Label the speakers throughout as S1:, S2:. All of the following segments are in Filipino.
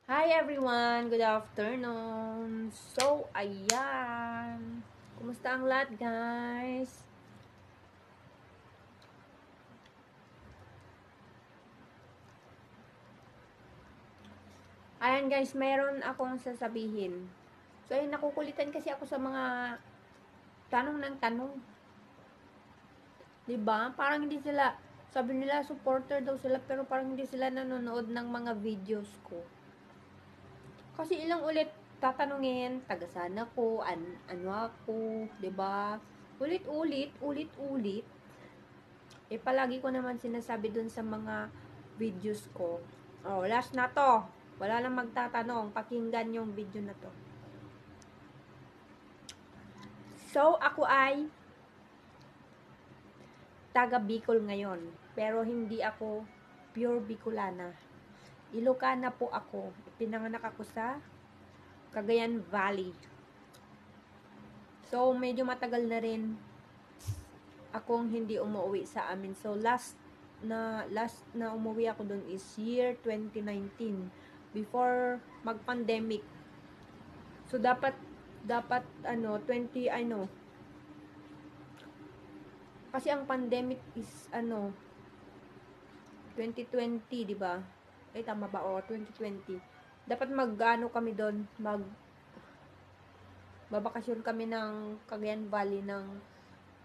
S1: Hi everyone! Good afternoon! So, ayan! Kumusta ang lahat, guys? Ayan guys, meron akong sasabihin. So, ayun, nakukulitan kasi ako sa mga tanong ng tanong. Diba? Parang hindi sila, sabi nila supporter daw sila, pero parang hindi sila nanonood ng mga videos ko. Kasi ilang ulit tatanungin, taga saan ako, ano ako, 'di ba? Ulit-ulit, ulit-ulit. Eh, palagi ko naman sinasabi dun sa mga videos ko. Oh, last na to. Wala nang magtatanong. Pakinggan yung video na to. So, ako ay taga Bicol ngayon. Pero hindi ako pure Bicolana. Ilocana po ako. Pinanganak ako sa Cagayan Valley. So, medyo matagal na rin akong hindi umuwi sa amin. So, last na umuwi ako dun is year 2019 before mag-pandemic. So, dapat 20 kasi ang pandemic is 2020, di ba? Eh, tama ba? O, 2020. Dapat kami doon, babakasyon kami ng Cagayan Valley ng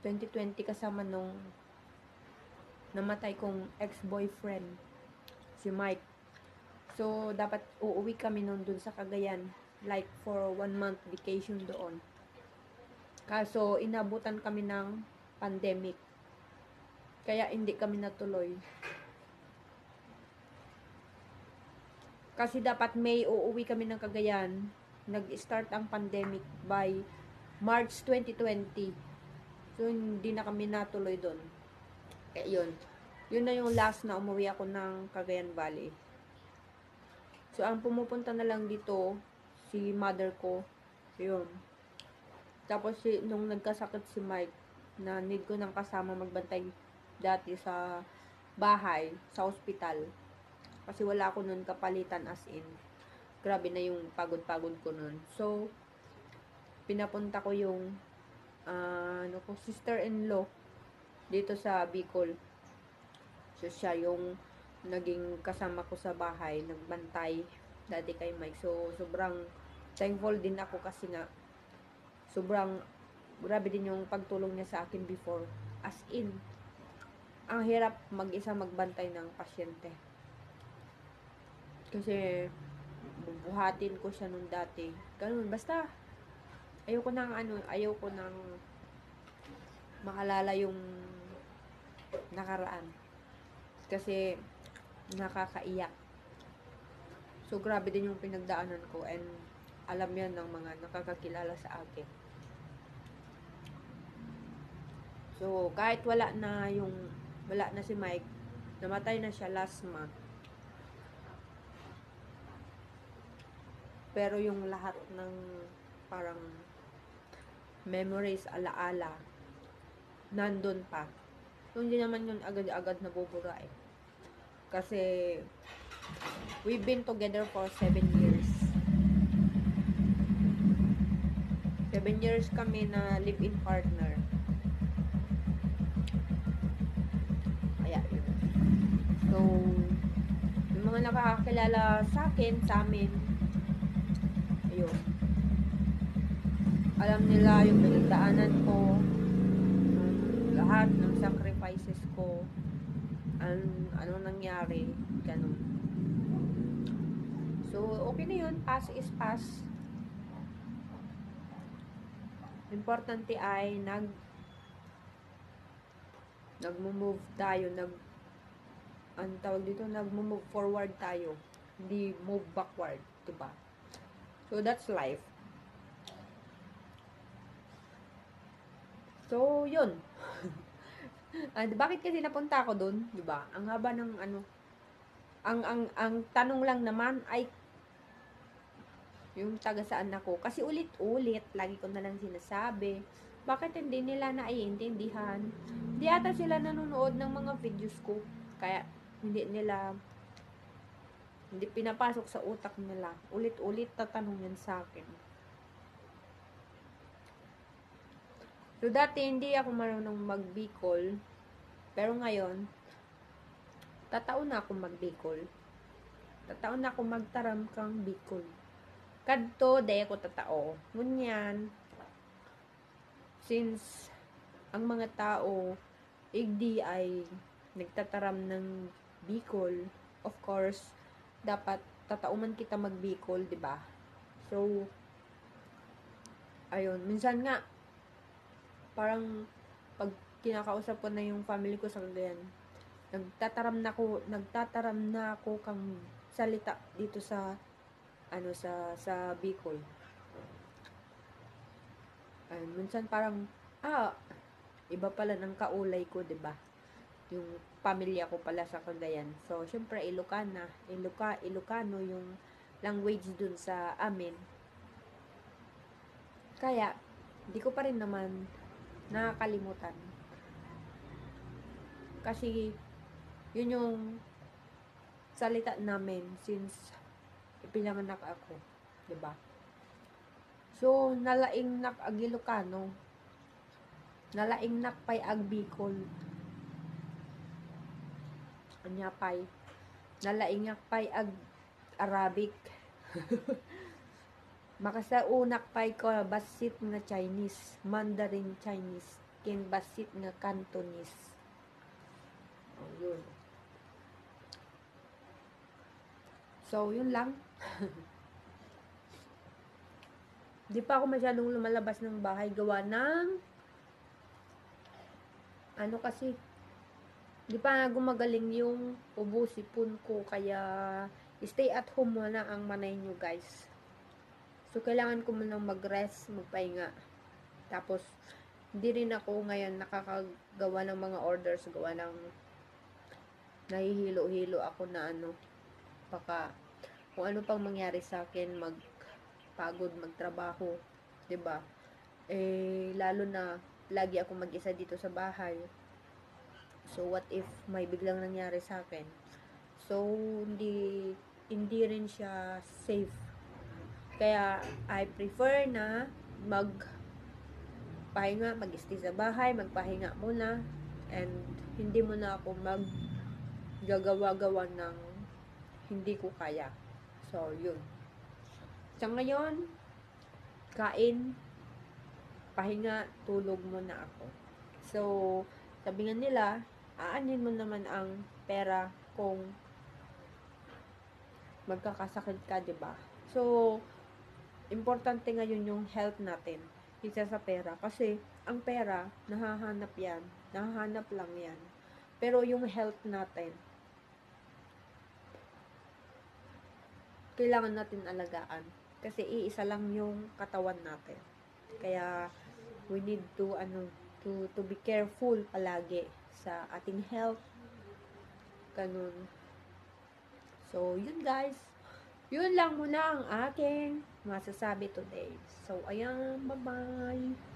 S1: 2020 kasama nung namatay kong ex-boyfriend, si Mike. So, dapat uuwi kami nun dun sa Cagayan, like for 1 month vacation doon. Kaso, inabutan kami ng pandemic. Kaya hindi kami natuloy. Kasi dapat May uuwi kami ng Cagayan. Nag-start ang pandemic by March 2020. So, hindi na kami natuloy doon. Kaya yun. Yun na yung last na umuwi ako ng Cagayan Valley. So, ang pumupunta na lang dito, si mother ko. Yun. Tapos, nung nagkasakit si Mike, na need ko ng kasama magbantay dati sa bahay, sa ospital. Kasi wala ako nun kapalitan as in. Grabe na yung pagod-pagod ko nun. So, pinapunta ko yung sister-in-law dito sa Bicol. So, siya yung naging kasama ko sa bahay, nagbantay dati kay Mike. So, sobrang thankful din ako kasi nga sobrang grabe din yung pagtulong niya sa akin before. As in, ang hirap mag-isa magbantay ng pasyente. Kasi, bubuhatin ko siya nung dati. Ganun, basta, ayoko nang makalala yung nakaraan. Kasi, nakakaiyak. So, grabe din yung pinagdaanan ko and alam yan ng mga nakakakilala sa akin. So, kahit wala na si Mike, namatay na siya last month. Pero yung lahat ng parang memories, alaala, nandun pa. So, hindi naman yun agad-agad nabubura eh. Kasi, we've been together for 7 years. 7 years kami na live-in partner. Kaya yun. So, yung mga nakakakilala sa akin, sa amin, ayun. Alam nila yung pinagdaanan ko, lahat ng sacrifices ko, ano nangyari, ganun. So, okay na yun. Past is past. Importante ay nagmo-move tayo, nagmo-move forward tayo. Hindi move backward, diba? So, that's life. So, yun. Bakit kasi napunta ako doon, 'di ba? Ang haba ng ang tanong lang naman ay yung taga saan ako. Kasi ulit-ulit, lagi ko na lang sinasabi, bakit hindi nila naiintindihan? Hindi ata sila nanonood ng mga videos ko. Kaya hindi nila Hindi pinapasok sa utak nila. Ulit-ulit tatanungin sa akin. So, dati hindi ako marunong mag-Bicol. Pero ngayon, tataon na ako mag-Bicol. Tataon na ako magtaram kang Bicol. Kadto, day ako tatao. Ngunyan, since ang mga tao, igdi ay nagtataram ng Bicol, of course, dapat tatauman kita mag-Bicol, di ba? So, ayun, minsan nga, parang pag kinakausap ko na yung family ko sa Cagayan, nagtataram na ako kang salita dito sa sa Bicol. Ayun, minsan parang iba pala ng kaulay ko, 'di ba? Yung pamilya ko pala sa Cagayan. So, syempre Ilocano yung language dun sa amin. Kaya di ko pa rin naman nakakalimutan. Kasi yun yung salita namin since ipinanganak ako, 'di ba? So, nalaing nak ag Ilocano, nalaing nak pay ag Bicol. Anya pay, nalaing nak pay ag Arabic. Makasaunak pay ko basit nga Chinese, Mandarin Chinese, kin basit nga Cantonese. Oh, yun. So, yun lang. Di pa ako masyadong lumalabas ng bahay gawa ng kasi di pa gumagaling yung ubo sipon ko, kaya stay at home muna ang manay nyo, guys. So, kailangan ko munang mag-rest, magpahinga. Tapos, hindi rin ako ngayon nakakagawa ng mga orders, gawa ng nahihilo-hilo ako na baka kung ano pang mangyari sa akin, magpagod, magtrabaho, 'di ba? Lalo na lagi ako mag-isa dito sa bahay. So, what if may biglang nangyari sa akin? So, hindi rin siya safe. Kaya, I prefer na magpahinga, mag-stay sa bahay, magpahinga muna, and hindi muna ako gagawa-gawa ng hindi ko kaya. So, yun. Sa ngayon, kain, pahinga, tulog muna ako. So, sabi nga nila, aanin mo naman ang pera kung magkakasakit ka, diba? So, importante ngayon yung health natin kaysa sa pera. Kasi, ang pera, nahahanap yan. Nahahanap lang yan. Pero yung health natin, kailangan natin alagaan. Kasi iisa lang yung katawan natin. Kaya, we need to be careful palagi sa ating health. Ganun. So, yun guys. Yun lang muna ang aking masasabi today. So, ayan. Bye-bye.